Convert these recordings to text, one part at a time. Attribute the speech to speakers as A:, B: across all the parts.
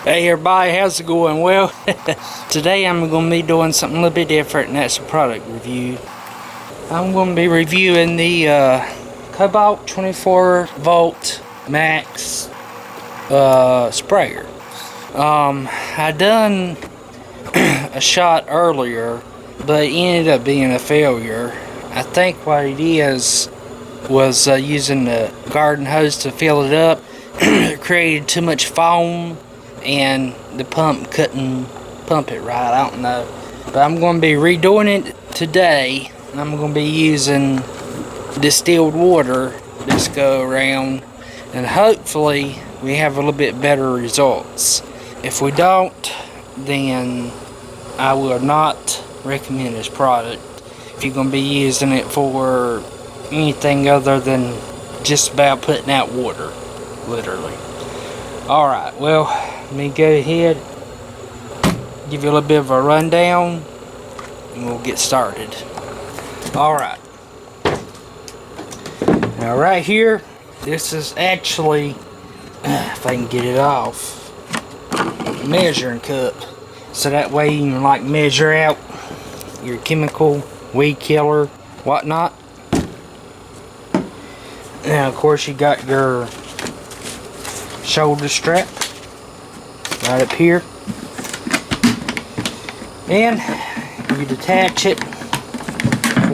A: Hey everybody, how's it going? Well, today I'm going to be doing something a little bit different, and that's a product review. I'm going to be reviewing the Kobalt 24 volt max sprayer. I done a shot earlier, but it ended up being a failure. I think what it is was using the garden hose to fill it up. It created too much foam and the pump couldn't pump it right. I don't know, but I'm going to be redoing it today. I'm going to be using distilled water this go around, and hopefully we have a little bit better results. If we don't, then I will not recommend this product if you're going to be using it for anything other than just about putting out water, literally. Alright, well, let me go ahead, give you a little bit of a rundown, and we'll get started. Alright. Now right here, this is actually, if I can get it off, a measuring cup. So that way you can like measure out your chemical, weed killer, whatnot. Now of course you got your shoulder strap right up here, and you detach it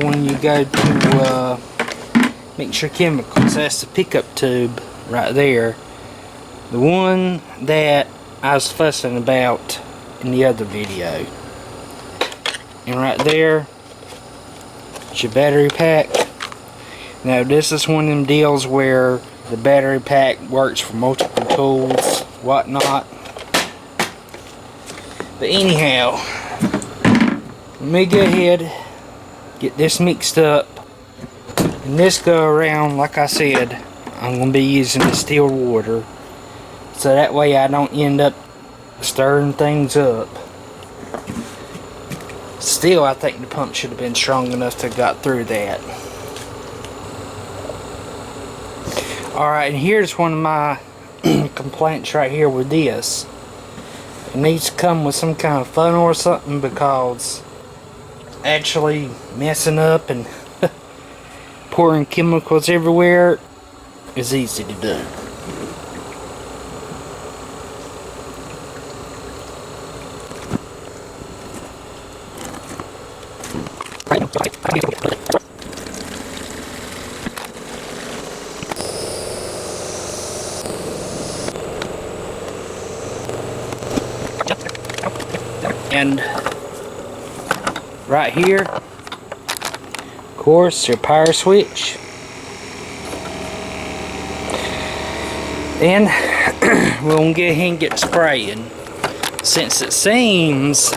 A: when you go to mix your chemicals. That's the pickup tube right there, the one that I was fussing about in the other video. And right there is your battery pack. Now this is one of them deals where the battery pack works for multiple tools, whatnot. But anyhow, let me go ahead, get this mixed up. And this go around, like I said, I'm going to be using distilled water. So that way I don't end up stirring things up. Still, I think the pump should have been strong enough to have got through that. Alright, and here's one of my complaints right here with this. It needs to come with some kind of funnel or something, because actually messing up and pouring chemicals everywhere is easy to do. And right here, of course, your power switch. And we're going to go ahead and get spraying. Since it seems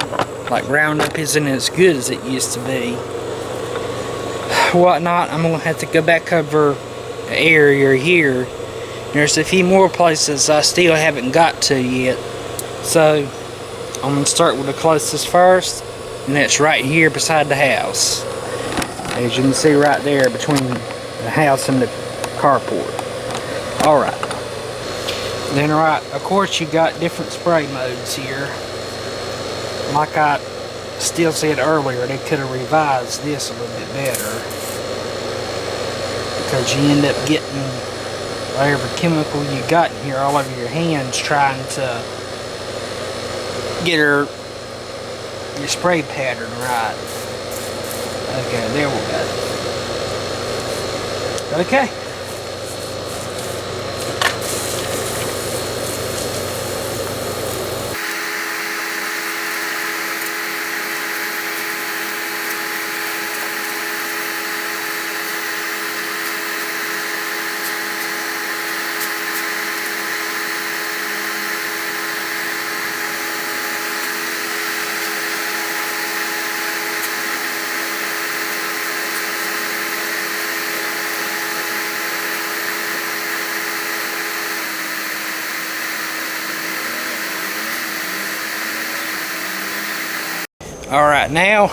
A: like Roundup isn't as good as it used to be, whatnot, I'm going to have to go back over the area here. There's a few more places I still haven't got to yet. So I'm going to start with the closest first, and that's right here beside the house. As you can see right there between the house and the carport. Alright. Then right, of course you got different spray modes here. Like I still said earlier, they could have revised this a little bit better, because you end up getting whatever chemical you got in here all over your hands trying to get your spray pattern right. Okay, there we go. Okay. Alright, now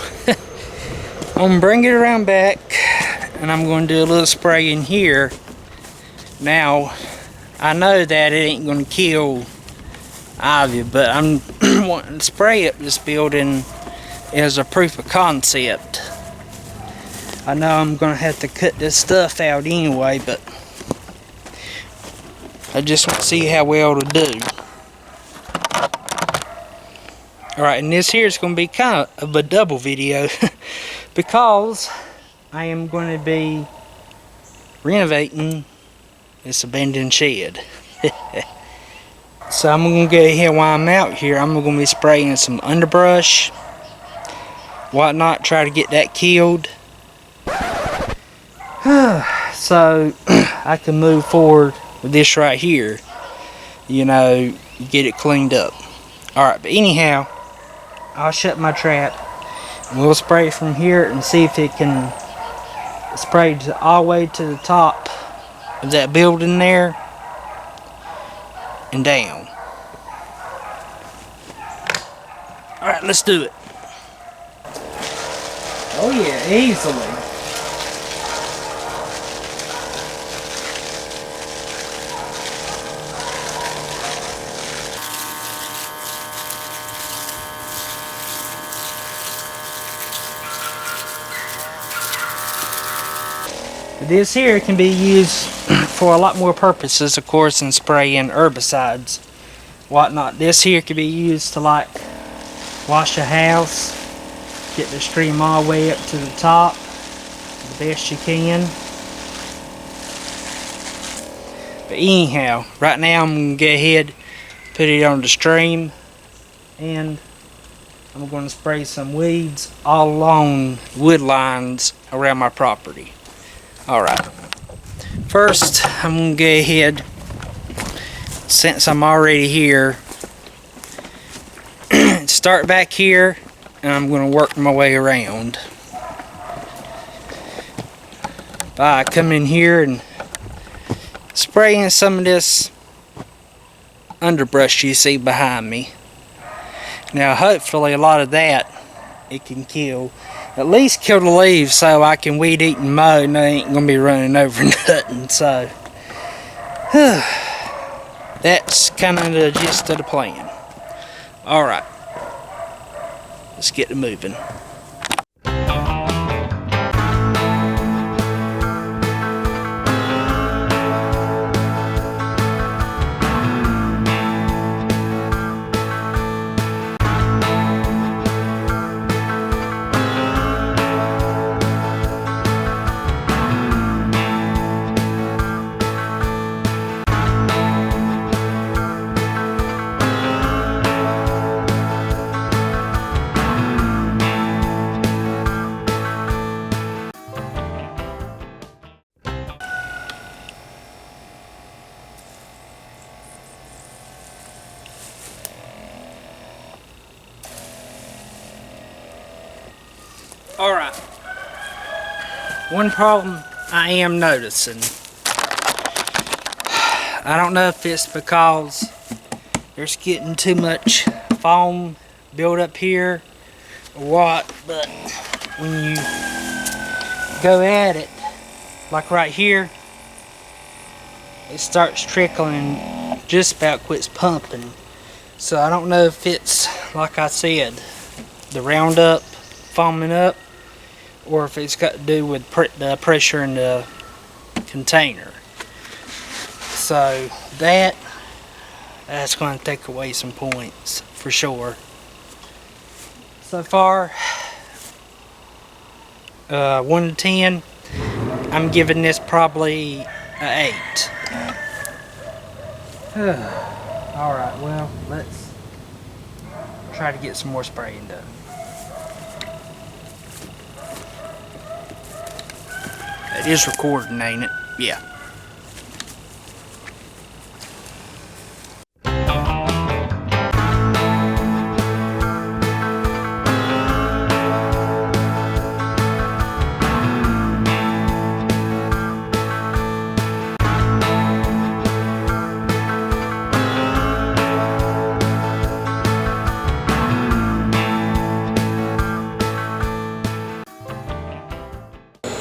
A: I'm gonna bring it around back, and I'm going to do a little spray in here. Now, I know that it ain't going to kill ivy, but I'm wanting to spray up this building as a proof of concept. I know I'm gonna have to cut this stuff out anyway, but I just want to see how well it'll do. Alright, and this here is going to be kind of a double video because I am going to be renovating this abandoned shed. So I'm going to go ahead while I'm out here. I'm going to be spraying some underbrush, whatnot, try to get that killed. So I can move forward with this right here. You know, get it cleaned up. Alright, but anyhow, I'll shut my trap and we'll spray from here and see if it can spray all the way to the top of that building there and down. Alright, let's do it. Oh yeah, easily. This here can be used for a lot more purposes, of course, than spraying herbicides, whatnot. This here can be used to like wash a house, get the stream all the way up to the top, the best you can. But anyhow, right now I'm going to go ahead, put it on the stream, and I'm going to spray some weeds all along wood lines around my property. Alright, first I'm going to go ahead, since I'm already here, start back here and I'm going to work my way around. I come in here and spraying some of this underbrush you see behind me. Now hopefully a lot of that it can kill. At least kill the leaves so I can weed eat and mow and they ain't gonna be running over nothing. So that's kind of the gist of the plan. Alright, let's get to moving. Alright, one problem I am noticing. I don't know if it's because there's getting too much foam built up here or what, but when you go at it, like right here, it starts trickling, just about quits pumping. So I don't know if it's, like I said, the Roundup foaming up, or if it's got to do with the pressure in the container. So that's going to take away some points for sure. So far, 1 to 10, I'm giving this probably an 8. Alright, well, let's try to get some more spraying done. It is recording, ain't it? Yeah.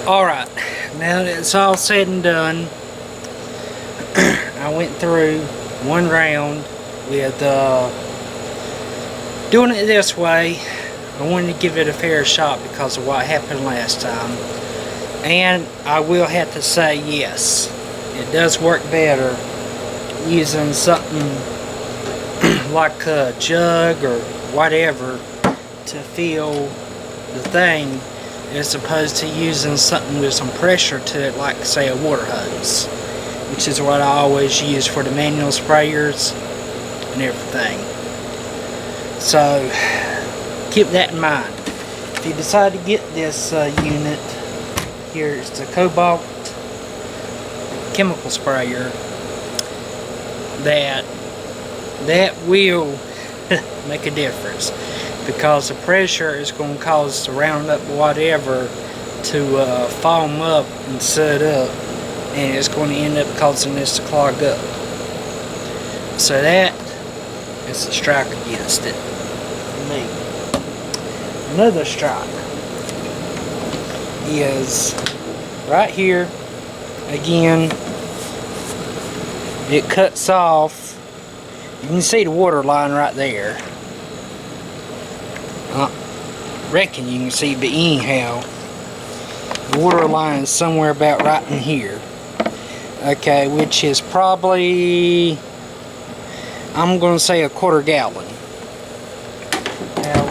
A: Alright, now that it's all said and done, I went through one round with doing it this way. I wanted to give it a fair shot because of what happened last time. And I will have to say, yes, it does work better using something like a jug or whatever to fill the thing, as opposed to using something with some pressure to it, like say a water hose, which is what I always use for the manual sprayers and everything. So keep that in mind. If you decide to get this unit, here's the Kobalt chemical sprayer. That will make a difference, because the pressure is going to cause the Roundup whatever to foam up and set up, and it's going to end up causing this to clog up. So that is a strike against it for me. Another strike is right here. Again, it cuts off. You can see the water line right there. Reckon you can see, but anyhow, the water line is somewhere about right in here. Okay, which is probably, I'm going to say, a quarter gallon. Now,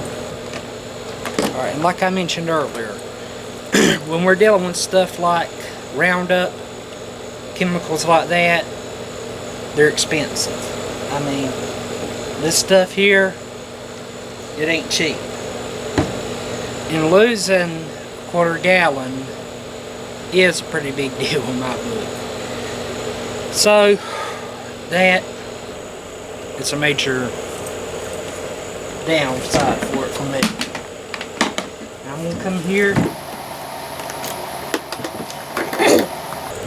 A: alright, and like I mentioned earlier, when we're dealing with stuff like Roundup, chemicals like that, they're expensive. I mean, this stuff here, it ain't cheap. And losing a quarter gallon is a pretty big deal in my book. So, that is a major downside for it for me. I'm going to come here,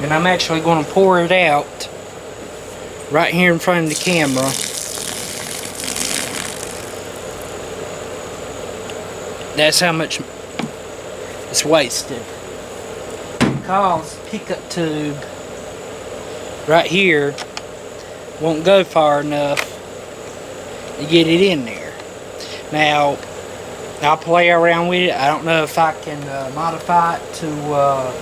A: and I'm actually going to pour it out right here in front of the camera. That's how much it's wasted. Because the pickup tube right here won't go far enough to get it in there. Now, I'll play around with it. I don't know if I can modify it to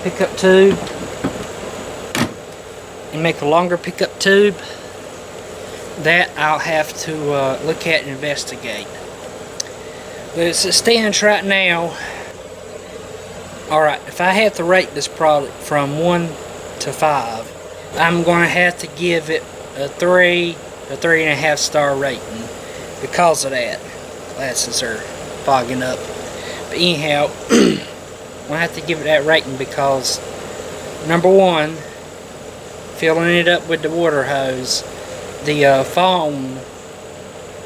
A: pickup tube and make a longer pickup tube. That I'll have to look at and investigate. But as it stands right now, alright, if I have to rate this product from 1 to 5, I'm going to have to give it a 3.5 star rating because of that. Glasses are fogging up. But anyhow, I'm going to have to give it that rating because, number one, filling it up with the water hose, the foam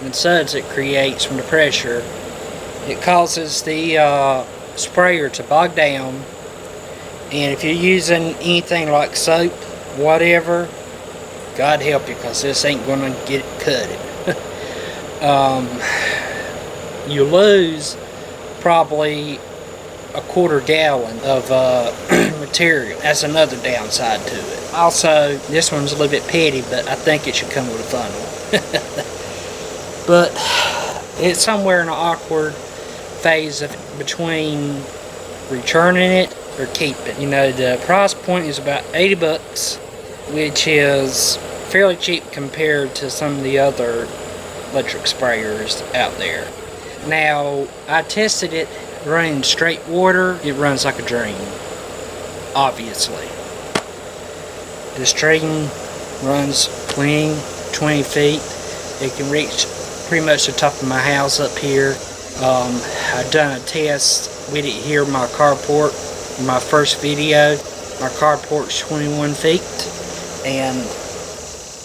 A: and suds it creates from the pressure, it causes the sprayer to bog down. And if you're using anything like soap, whatever, God help you, because this ain't going to get it cut. You lose probably a quarter gallon of material. That's another downside to it. Also, this one's a little bit petty, but I think it should come with a funnel. But it's somewhere in an awkward phase of between returning it or keeping. You know, the price point is about 80 bucks, which is fairly cheap compared to some of the other electric sprayers out there. Now, I tested it running straight water. It runs like a dream, obviously. This drain runs 20 feet. It can reach pretty much the top of my house up here. I've done a test with it here in my carport in my first video. My carport's 21 feet, and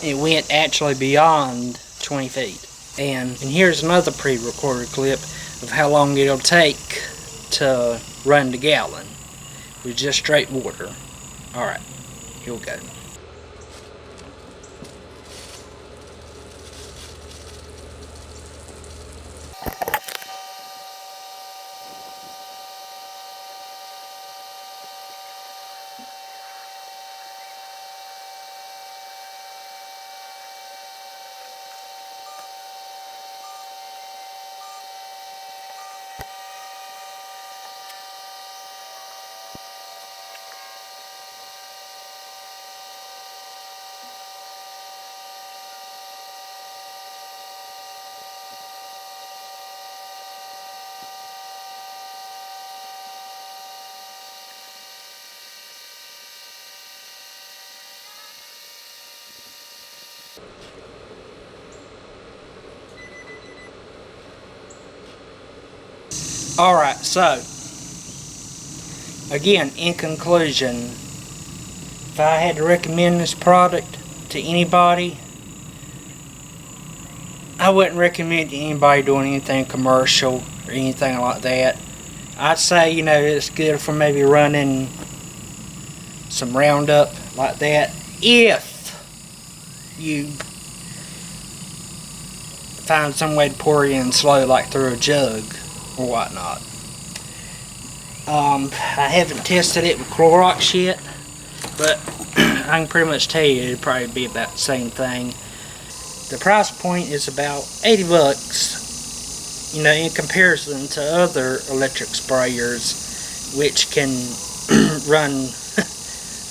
A: it went actually beyond 20 feet. And here's another pre-recorded clip of how long it'll take to run the gallon with just straight water. Alright, here we go. Alright, so again, in conclusion, if I had to recommend this product to anybody, I wouldn't recommend anybody doing anything commercial or anything like that. I'd say, you know, it's good for maybe running some Roundup like that, if you find some way to pour it in slow, like through a jug or whatnot. I haven't tested it with Clorox yet, but I can pretty much tell you it'd probably be about the same thing. The price point is about 80 bucks, you know, in comparison to other electric sprayers, which can run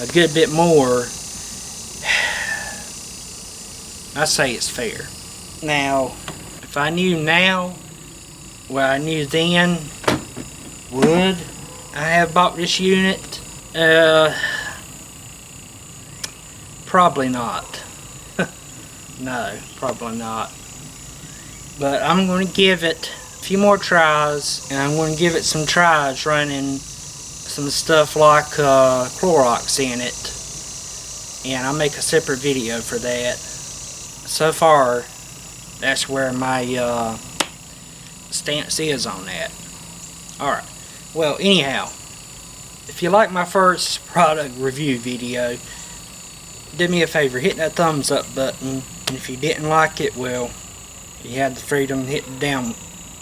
A: a good bit more. I say it's fair. Now, if I knew now what I knew then, would I have bought this unit? Probably not. No, probably not. But I'm going to give it a few more tries, and I'm going to give it some tries running some stuff like Clorox in it, and I'll make a separate video for that. So far, that's where my stance is on that. Alright, well, anyhow, if you like my first product review video, do me a favor, hit that thumbs up button, and if you didn't like it, well, you had the freedom to hit the down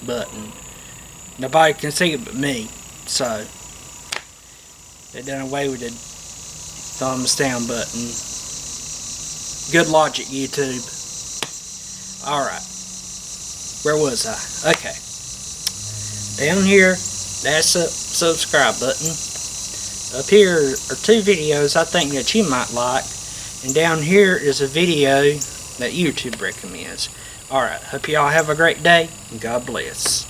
A: button. Nobody can see it but me, so they done away with the thumbs down button. Good logic, YouTube. Alright, where was I? Okay, down here, that's a subscribe button. Up here are two videos I think that you might like, and down here is a video that YouTube recommends. Alright, hope y'all have a great day, and God bless.